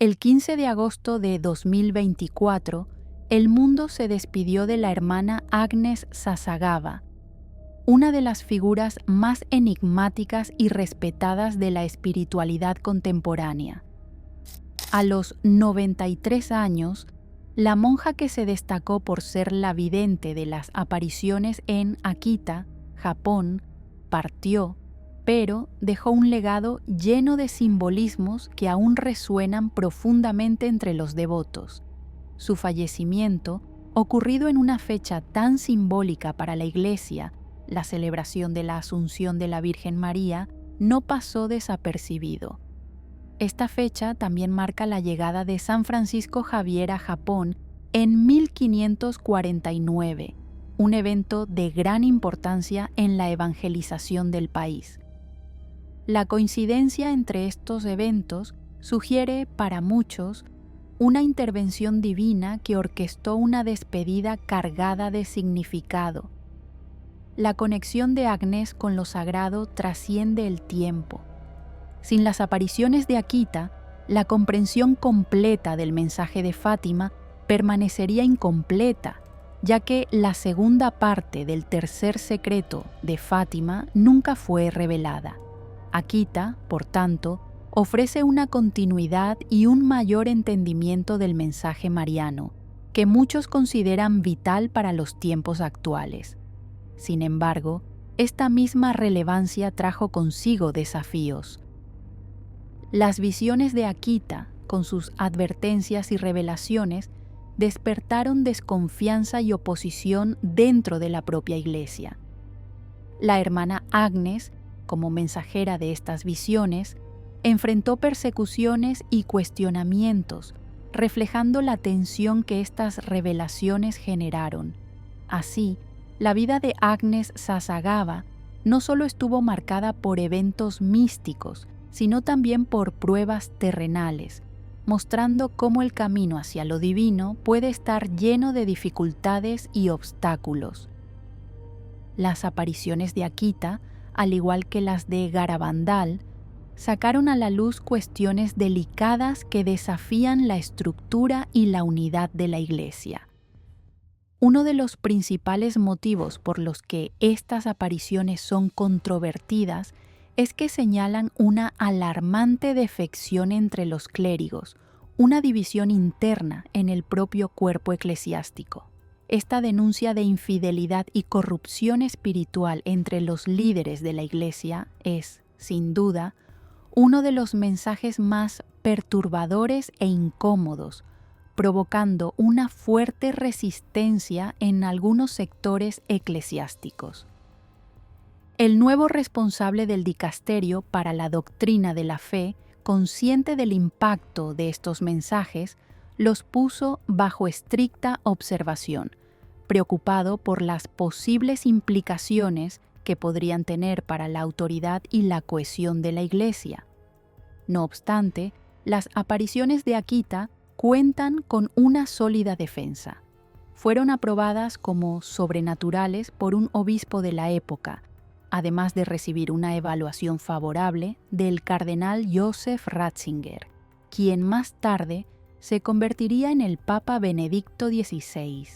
El 15 de agosto de 2024, el mundo se despidió de la hermana Agnes Sasagava, una de las figuras más enigmáticas y respetadas de la espiritualidad contemporánea. A los 93 años, la monja que se destacó por ser la vidente de las apariciones en Akita, Japón, partió, pero dejó un legado lleno de simbolismos que aún resuenan profundamente entre los devotos. Su fallecimiento, ocurrido en una fecha tan simbólica para la Iglesia, la celebración de la Asunción de la Virgen María, no pasó desapercibido. Esta fecha también marca la llegada de San Francisco Javier a Japón en 1549, un evento de gran importancia en la evangelización del país. La coincidencia entre estos eventos sugiere, para muchos, una intervención divina que orquestó una despedida cargada de significado. La conexión de Agnes con lo sagrado trasciende el tiempo. Sin las apariciones de Akita, la comprensión completa del mensaje de Fátima permanecería incompleta, ya que la segunda parte del tercer secreto de Fátima nunca fue revelada. Akita, por tanto, ofrece una continuidad y un mayor entendimiento del mensaje mariano, que muchos consideran vital para los tiempos actuales. Sin embargo, esta misma relevancia trajo consigo desafíos. Las visiones de Akita, con sus advertencias y revelaciones, despertaron desconfianza y oposición dentro de la propia Iglesia. La hermana Agnes, como mensajera de estas visiones, enfrentó persecuciones y cuestionamientos, reflejando la tensión que estas revelaciones generaron. Así, la vida de Agnes Sasagava no solo estuvo marcada por eventos místicos, sino también por pruebas terrenales, mostrando cómo el camino hacia lo divino puede estar lleno de dificultades y obstáculos. Las apariciones de Akita, al igual que las de Garabandal, sacaron a la luz cuestiones delicadas que desafían la estructura y la unidad de la Iglesia. Uno de los principales motivos por los que estas apariciones son controvertidas es que señalan una alarmante defección entre los clérigos, una división interna en el propio cuerpo eclesiástico. Esta denuncia de infidelidad y corrupción espiritual entre los líderes de la Iglesia es, sin duda, uno de los mensajes más perturbadores e incómodos, provocando una fuerte resistencia en algunos sectores eclesiásticos. El nuevo responsable del dicasterio para la doctrina de la fe, consciente del impacto de estos mensajes, los puso bajo estricta observación, preocupado por las posibles implicaciones que podrían tener para la autoridad y la cohesión de la Iglesia. No obstante, las apariciones de Akita cuentan con una sólida defensa. Fueron aprobadas como sobrenaturales por un obispo de la época, además de recibir una evaluación favorable del cardenal Joseph Ratzinger, quien más tarde se convertiría en el Papa Benedicto XVI.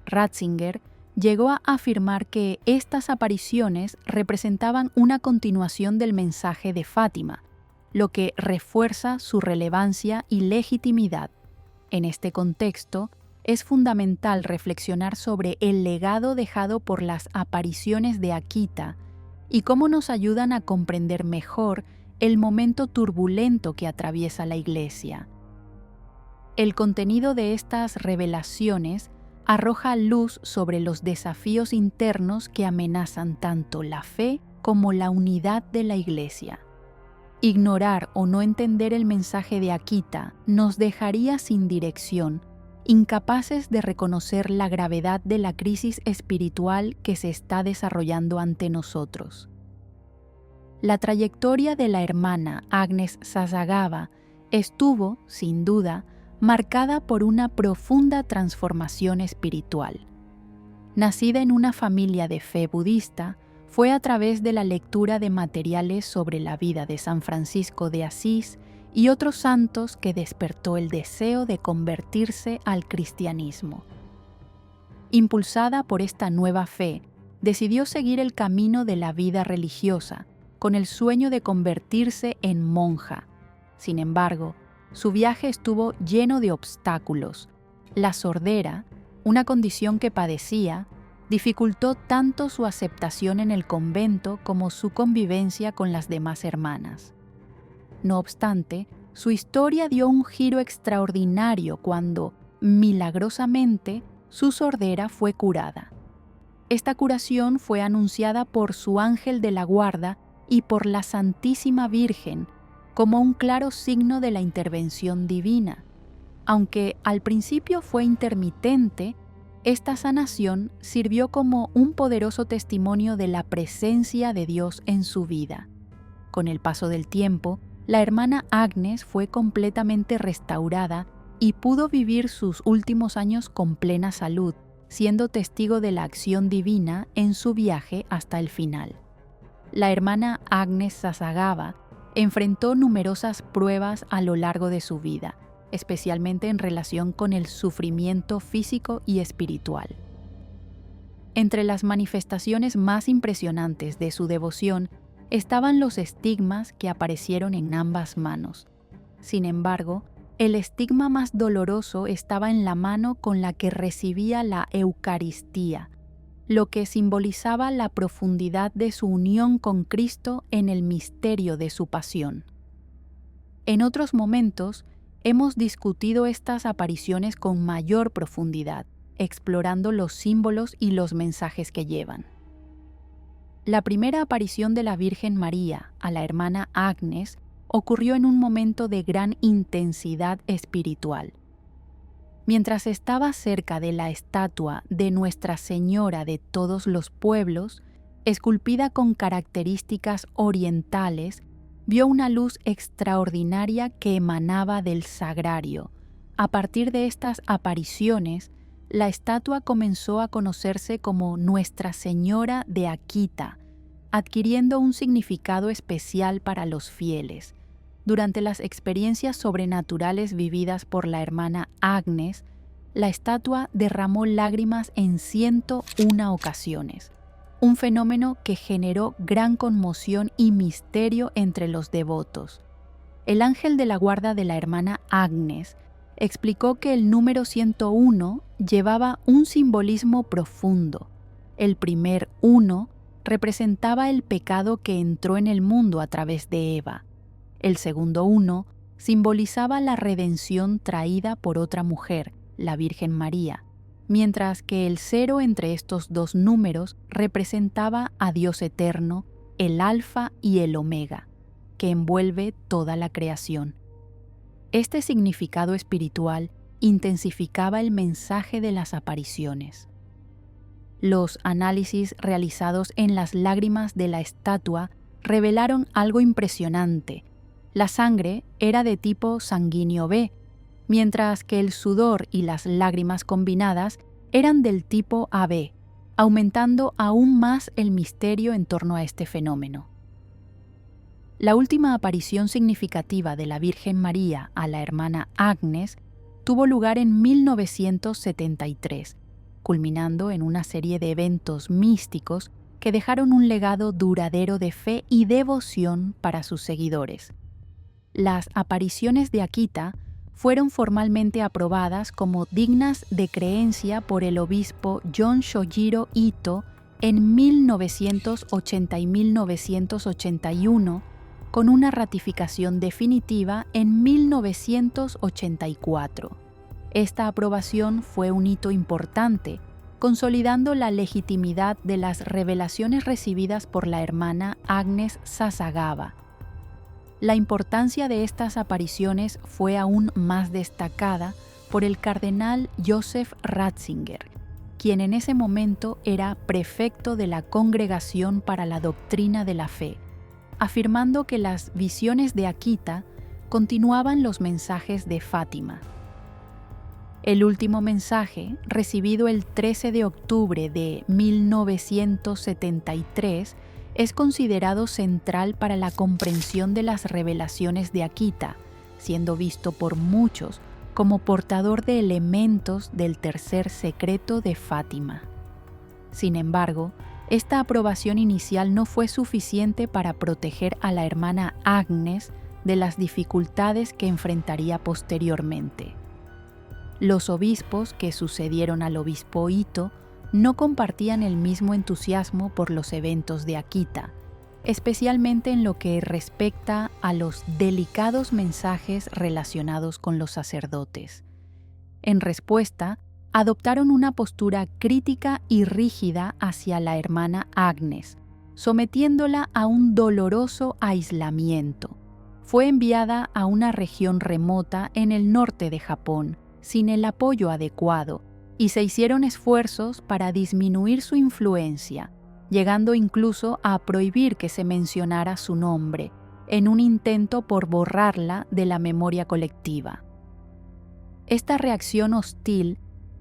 Ratzinger llegó a afirmar que estas apariciones representaban una continuación del mensaje de Fátima, lo que refuerza su relevancia y legitimidad. En este contexto, es fundamental reflexionar sobre el legado dejado por las apariciones de Akita y cómo nos ayudan a comprender mejor el momento turbulento que atraviesa la Iglesia. El contenido de estas revelaciones arroja luz sobre los desafíos internos que amenazan tanto la fe como la unidad de la Iglesia. Ignorar o no entender el mensaje de Akita nos dejaría sin dirección, incapaces de reconocer la gravedad de la crisis espiritual que se está desarrollando ante nosotros. La trayectoria de la hermana Agnes Sasagava estuvo, sin duda, marcada por una profunda transformación espiritual. Nacida en una familia de fe budista, fue a través de la lectura de materiales sobre la vida de San Francisco de Asís y otros santos que despertó el deseo de convertirse al cristianismo. Impulsada por esta nueva fe, decidió seguir el camino de la vida religiosa, con el sueño de convertirse en monja. Sin embargo, su viaje estuvo lleno de obstáculos. La sordera, una condición que padecía, dificultó tanto su aceptación en el convento como su convivencia con las demás hermanas. No obstante, su historia dio un giro extraordinario cuando, milagrosamente, su sordera fue curada. Esta curación fue anunciada por su ángel de la guarda y por la Santísima Virgen como un claro signo de la intervención divina. Aunque al principio fue intermitente, esta sanación sirvió como un poderoso testimonio de la presencia de Dios en su vida. Con el paso del tiempo, la hermana Agnes fue completamente restaurada y pudo vivir sus últimos años con plena salud, siendo testigo de la acción divina en su viaje hasta el final. La hermana Agnes Sasagava enfrentó numerosas pruebas a lo largo de su vida, especialmente en relación con el sufrimiento físico y espiritual. Entre las manifestaciones más impresionantes de su devoción estaban los estigmas que aparecieron en ambas manos. Sin embargo, el estigma más doloroso estaba en la mano con la que recibía la Eucaristía, lo que simbolizaba la profundidad de su unión con Cristo en el misterio de su pasión. En otros momentos, hemos discutido estas apariciones con mayor profundidad, explorando los símbolos y los mensajes que llevan. La primera aparición de la Virgen María a la hermana Agnes ocurrió en un momento de gran intensidad espiritual. Mientras estaba cerca de la estatua de Nuestra Señora de todos los pueblos, esculpida con características orientales, vio una luz extraordinaria que emanaba del sagrario. A partir de estas apariciones, la estatua comenzó a conocerse como Nuestra Señora de Akita, adquiriendo un significado especial para los fieles. Durante las experiencias sobrenaturales vividas por la hermana Agnes, la estatua derramó lágrimas en 101 ocasiones, un fenómeno que generó gran conmoción y misterio entre los devotos. El ángel de la guarda de la hermana Agnes explicó que el número 101 llevaba un simbolismo profundo. El primer 1 representaba el pecado que entró en el mundo a través de Eva. El segundo 1 simbolizaba la redención traída por otra mujer, la Virgen María, mientras que el 0 entre estos dos números representaba a Dios eterno, el Alfa y el Omega, que envuelve toda la creación. Este significado espiritual intensificaba el mensaje de las apariciones. Los análisis realizados en las lágrimas de la estatua revelaron algo impresionante. La sangre era de tipo sanguíneo B, mientras que el sudor y las lágrimas combinadas eran del tipo AB, aumentando aún más el misterio en torno a este fenómeno. La última aparición significativa de la Virgen María a la hermana Agnes tuvo lugar en 1973, culminando en una serie de eventos místicos que dejaron un legado duradero de fe y devoción para sus seguidores. Las apariciones de Akita fueron formalmente aprobadas como dignas de creencia por el obispo John Shojiro Ito en 1980 y 1981, con una ratificación definitiva en 1984. Esta aprobación fue un hito importante, consolidando la legitimidad de las revelaciones recibidas por la hermana Agnes Sasagava. La importancia de estas apariciones fue aún más destacada por el cardenal Joseph Ratzinger, quien en ese momento era prefecto de la Congregación para la Doctrina de la Fe, afirmando que las visiones de Akita continuaban los mensajes de Fátima. El último mensaje, recibido el 13 de octubre de 1973, es considerado central para la comprensión de las revelaciones de Akita, siendo visto por muchos como portador de elementos del tercer secreto de Fátima. Sin embargo, esta aprobación inicial no fue suficiente para proteger a la hermana Agnes de las dificultades que enfrentaría posteriormente. Los obispos que sucedieron al obispo Ito no compartían el mismo entusiasmo por los eventos de Akita, especialmente en lo que respecta a los delicados mensajes relacionados con los sacerdotes. En respuesta, adoptaron una postura crítica y rígida hacia la hermana Agnes, sometiéndola a un doloroso aislamiento. Fue enviada a una región remota en el norte de Japón, sin el apoyo adecuado, y se hicieron esfuerzos para disminuir su influencia, llegando incluso a prohibir que se mencionara su nombre, en un intento por borrarla de la memoria colectiva. Esta reacción hostil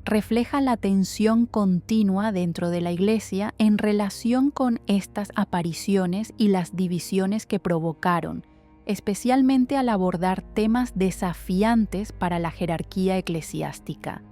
refleja la tensión continua dentro de la Iglesia en relación con estas apariciones y las divisiones que provocaron, especialmente al abordar temas desafiantes para la jerarquía eclesiástica.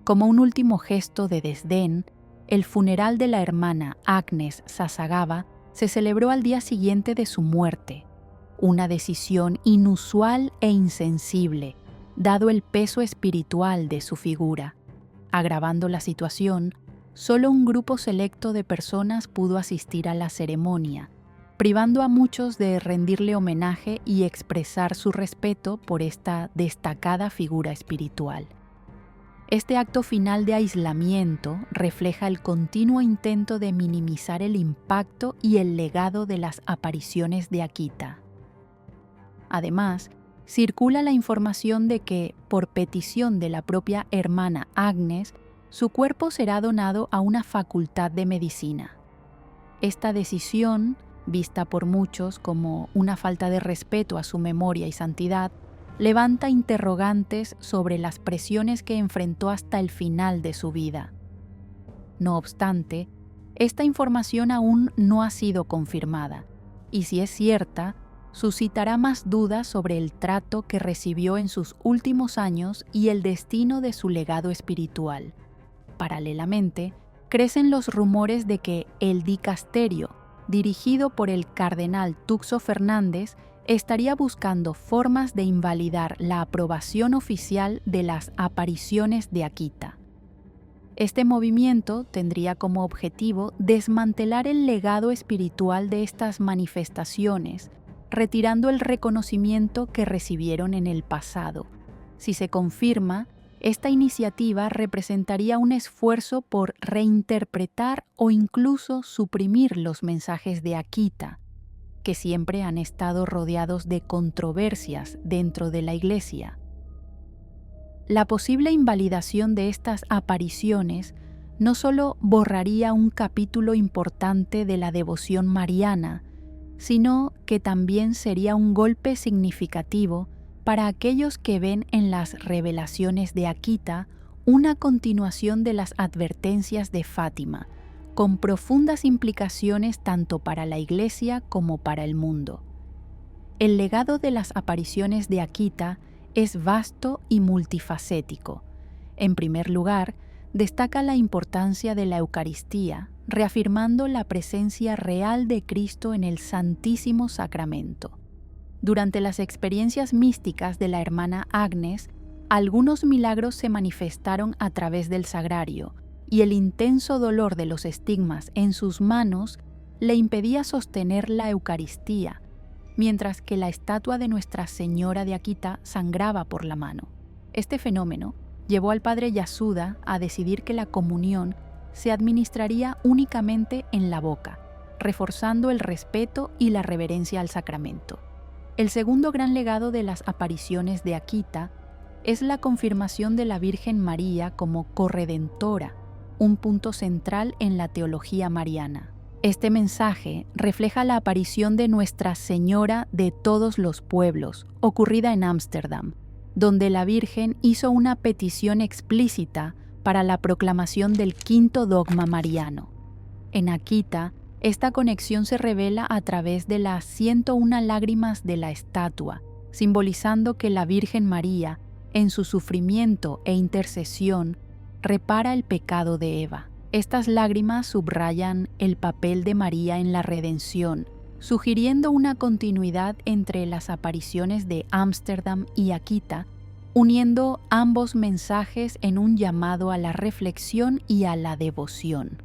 Como un último gesto de desdén, el funeral de la hermana Agnes Sasagawa se celebró al día siguiente de su muerte, una decisión inusual e insensible, dado el peso espiritual de su figura. Agravando la situación, solo un grupo selecto de personas pudo asistir a la ceremonia, privando a muchos de rendirle homenaje y expresar su respeto por esta destacada figura espiritual. Este acto final de aislamiento refleja el continuo intento de minimizar el impacto y el legado de las apariciones de Akita. Además, circula la información de que, por petición de la propia hermana Agnes, su cuerpo será donado a una facultad de medicina. Esta decisión, vista por muchos como una falta de respeto a su memoria y santidad, levanta interrogantes sobre las presiones que enfrentó hasta el final de su vida. No obstante, esta información aún no ha sido confirmada, y si es cierta, suscitará más dudas sobre el trato que recibió en sus últimos años y el destino de su legado espiritual. Paralelamente, crecen los rumores de que el dicasterio, dirigido por el cardenal Tuxo Fernández, estaría buscando formas de invalidar la aprobación oficial de las apariciones de Akita. Este movimiento tendría como objetivo desmantelar el legado espiritual de estas manifestaciones, retirando el reconocimiento que recibieron en el pasado. Si se confirma, esta iniciativa representaría un esfuerzo por reinterpretar o incluso suprimir los mensajes de Akita, que siempre han estado rodeados de controversias dentro de la Iglesia. La posible invalidación de estas apariciones no solo borraría un capítulo importante de la devoción mariana, sino que también sería un golpe significativo para aquellos que ven en las revelaciones de Akita una continuación de las advertencias de Fátima, con profundas implicaciones tanto para la Iglesia como para el mundo. El legado de las apariciones de Akita es vasto y multifacético. En primer lugar, destaca la importancia de la Eucaristía, reafirmando la presencia real de Cristo en el Santísimo Sacramento. Durante las experiencias místicas de la hermana Agnes, algunos milagros se manifestaron a través del sagrario, y el intenso dolor de los estigmas en sus manos le impedía sostener la Eucaristía, mientras que la estatua de Nuestra Señora de Akita sangraba por la mano. Este fenómeno llevó al padre Yasuda a decidir que la comunión se administraría únicamente en la boca, reforzando el respeto y la reverencia al sacramento. El segundo gran legado de las apariciones de Akita es la confirmación de la Virgen María como corredentora, un punto central en la teología mariana. Este mensaje refleja la aparición de Nuestra Señora de todos los pueblos, ocurrida en Ámsterdam, donde la Virgen hizo una petición explícita para la proclamación del quinto dogma mariano. En Akita, esta conexión se revela a través de las 101 lágrimas de la estatua, simbolizando que la Virgen María, en su sufrimiento e intercesión, repara el pecado de Eva. Estas lágrimas subrayan el papel de María en la redención, sugiriendo una continuidad entre las apariciones de Ámsterdam y Akita, uniendo ambos mensajes en un llamado a la reflexión y a la devoción.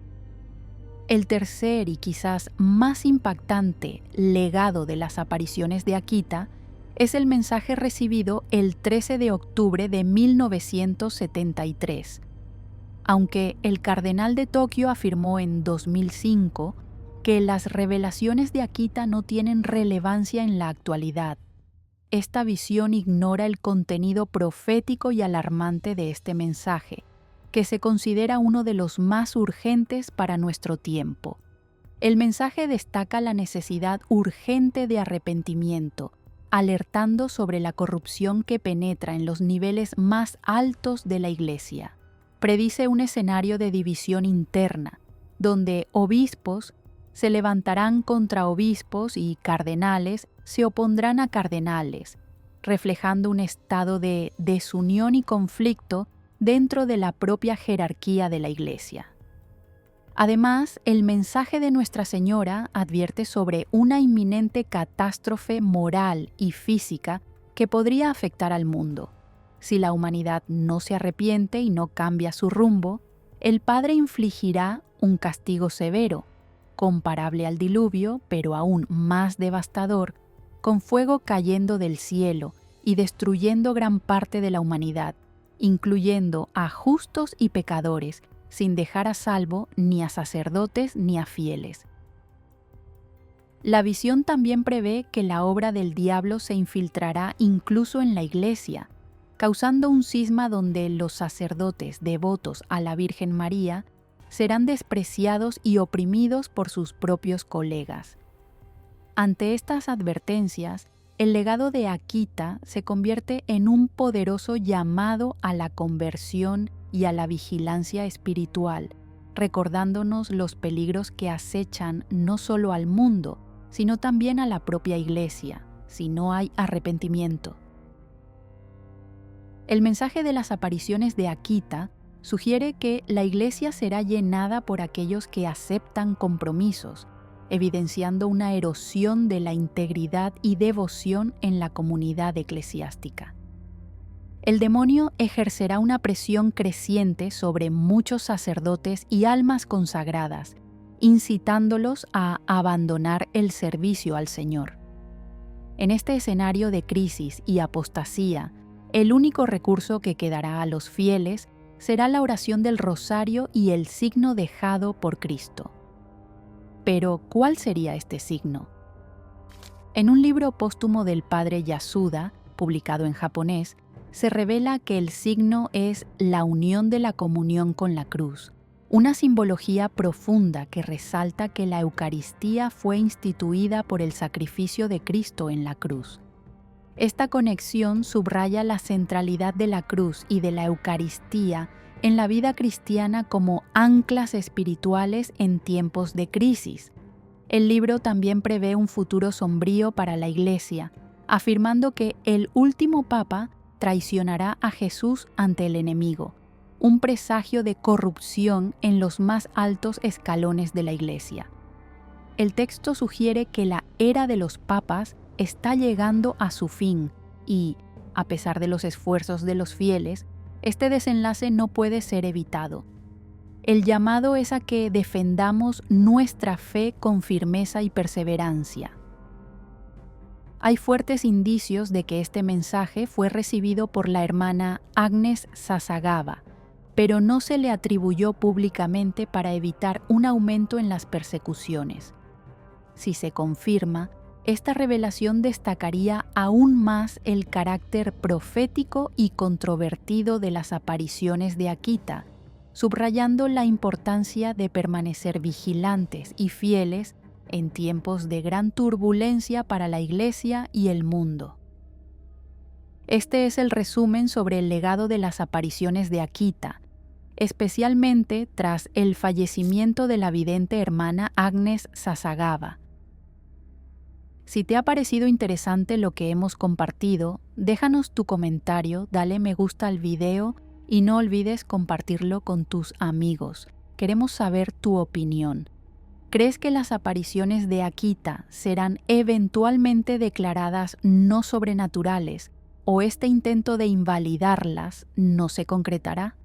El tercer y quizás más impactante legado de las apariciones de Akita es el mensaje recibido el 13 de octubre de 1973. Aunque el cardenal de Tokio afirmó en 2005 que las revelaciones de Akita no tienen relevancia en la actualidad, esta visión ignora el contenido profético y alarmante de este mensaje, que se considera uno de los más urgentes para nuestro tiempo. El mensaje destaca la necesidad urgente de arrepentimiento, alertando sobre la corrupción que penetra en los niveles más altos de la Iglesia. Predice un escenario de división interna, donde obispos se levantarán contra obispos y cardenales se opondrán a cardenales, reflejando un estado de desunión y conflicto dentro de la propia jerarquía de la Iglesia. Además, el mensaje de Nuestra Señora advierte sobre una inminente catástrofe moral y física que podría afectar al mundo. Si la humanidad no se arrepiente y no cambia su rumbo, el Padre infligirá un castigo severo, comparable al diluvio, pero aún más devastador, con fuego cayendo del cielo y destruyendo gran parte de la humanidad, incluyendo a justos y pecadores, sin dejar a salvo ni a sacerdotes ni a fieles. La visión también prevé que la obra del diablo se infiltrará incluso en la Iglesia, causando un cisma donde los sacerdotes devotos a la Virgen María serán despreciados y oprimidos por sus propios colegas. Ante estas advertencias, el legado de Akita se convierte en un poderoso llamado a la conversión y a la vigilancia espiritual, recordándonos los peligros que acechan no solo al mundo, sino también a la propia Iglesia, si no hay arrepentimiento. El mensaje de las apariciones de Akita sugiere que la Iglesia será llenada por aquellos que aceptan compromisos, evidenciando una erosión de la integridad y devoción en la comunidad eclesiástica. El demonio ejercerá una presión creciente sobre muchos sacerdotes y almas consagradas, incitándolos a abandonar el servicio al Señor. En este escenario de crisis y apostasía, el único recurso que quedará a los fieles será la oración del rosario y el signo dejado por Cristo. Pero, ¿cuál sería este signo? En un libro póstumo del padre Yasuda, publicado en japonés, se revela que el signo es la unión de la comunión con la cruz, una simbología profunda que resalta que la Eucaristía fue instituida por el sacrificio de Cristo en la cruz. Esta conexión subraya la centralidad de la cruz y de la Eucaristía en la vida cristiana como anclas espirituales en tiempos de crisis. El libro también prevé un futuro sombrío para la Iglesia, afirmando que el último Papa traicionará a Jesús ante el enemigo, un presagio de corrupción en los más altos escalones de la Iglesia. El texto sugiere que la era de los papas está llegando a su fin y, a pesar de los esfuerzos de los fieles, este desenlace no puede ser evitado. El llamado es a que defendamos nuestra fe con firmeza y perseverancia. Hay fuertes indicios de que este mensaje fue recibido por la hermana Agnes Sasagava, pero no se le atribuyó públicamente para evitar un aumento en las persecuciones. Si se confirma, esta revelación destacaría aún más el carácter profético y controvertido de las apariciones de Akita, subrayando la importancia de permanecer vigilantes y fieles en tiempos de gran turbulencia para la Iglesia y el mundo. Este es el resumen sobre el legado de las apariciones de Akita, especialmente tras el fallecimiento de la vidente hermana Agnes Sasagava. Si te ha parecido interesante lo que hemos compartido, déjanos tu comentario, dale me gusta al video y no olvides compartirlo con tus amigos. Queremos saber tu opinión. ¿Crees que las apariciones de Akita serán eventualmente declaradas no sobrenaturales o este intento de invalidarlas no se concretará?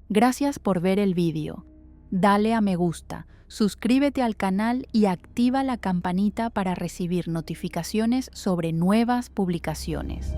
Gracias por ver el vídeo. Dale a me gusta, suscríbete al canal y activa la campanita para recibir notificaciones sobre nuevas publicaciones.